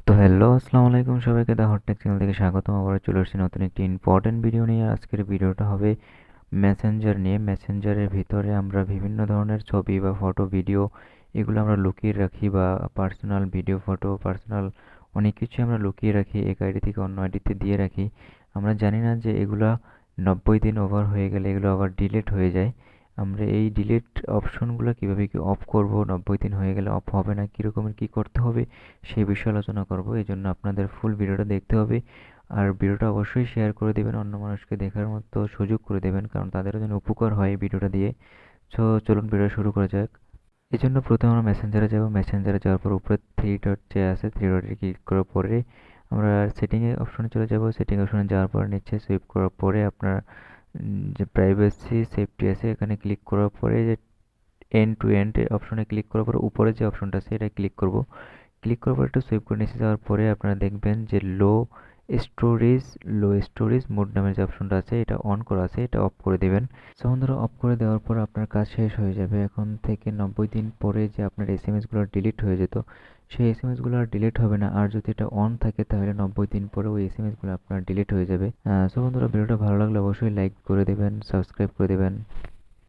তো হ্যালো, আসসালামু আলাইকুম সবাইকে। দা হটটেক চ্যানেল থেকে স্বাগতম। আবারও চলে আসছি নতুন একটি ইম্পর্টেন্ট ভিডিও নিয়ে। আজকের ভিডিওটা হবে মেসেঞ্জার নিয়ে। মেসেঞ্জারের ভিতরে আমরা বিভিন্ন ধরনের ছবি বা ফটো, ভিডিও এগুলো আমরা লুকিয়ে রাখি, বা পার্সোনাল ভিডিও, ফটো, পার্সোনাল অনেক কিছুই আমরা লুকিয়ে রাখি, এক আইডি থেকে অন্য আইডিতে দিয়ে রাখি। আমরা জানি না যে এগুলা 90 দিন ওভার হয়ে গেলে এগুলো আবার ডিলিট হয়ে যায়। আমরা এই ডিলিট অপশনগুলো কিভাবে কি অফ করব, 90 দিন হয়ে গেলে অফ হবে না, কীরকমের কী করতে হবে সেই বিষয়ে আলোচনা করব। এই জন্য আপনাদের ফুল ভিডিওটা দেখতে হবে। আর ভিডিওটা অবশ্যই শেয়ার করে দেবেন, অন্য মানুষকে দেখার মতো সুযোগ করে দেবেন, কারণ তাদেরও যেন উপকার হয় এই ভিডিওটা দিয়ে। সো চলুন ভিডিও শুরু করা যাক। এই জন্য প্রথমে আমরা মেসেঞ্জারে যাব। মেসেঞ্জারে যাওয়ার পর উপরে থ্রি ডট যে আছে, থ্রি ডটে ক্লিক করার পরে আমরা সেটিংয়ে অপশনে চলে যাব। সেটিং অপশনে যাওয়ার পর নিচে সুইপ করার পরে আপনার যে প্রাইভেসি সেফটি আছে এখানে ক্লিক করার পরে যে এন্ড টু এন্ড অপশনে ক্লিক করার পরে উপরে যে অপশনটা আছে এটা ক্লিক করব। ক্লিক করার পর একটু সুইপ করে নিচে যাওয়ার পরে আপনারা দেখবেন যে স্টোরেজ লো স্টোরেজ মোড নামের যে অপশনটা আছে এটা অন করা আছে, এটা অফ করে দেবেন। সো বন্ধুরা, অফ করে দেওয়ার পর আপনার কাজ শেষ হয়ে যাবে। এখন থেকে 90 দিন পরে যে আপনার এসএমএসগুলো ডিলিট হয়ে যেত, সেই এসএমএসগুলো আর ডিলিট হবে না। আর যদি এটা অন থাকে তাহলে 90 দিন পরে ওই এসএমএসগুলো আপনার ডিলিট হয়ে যাবে। সো বন্ধুরা, ভিডিওটা ভালো লাগলে অবশ্যই লাইক করে দেবেন, সাবস্ক্রাইব করে দেবেন।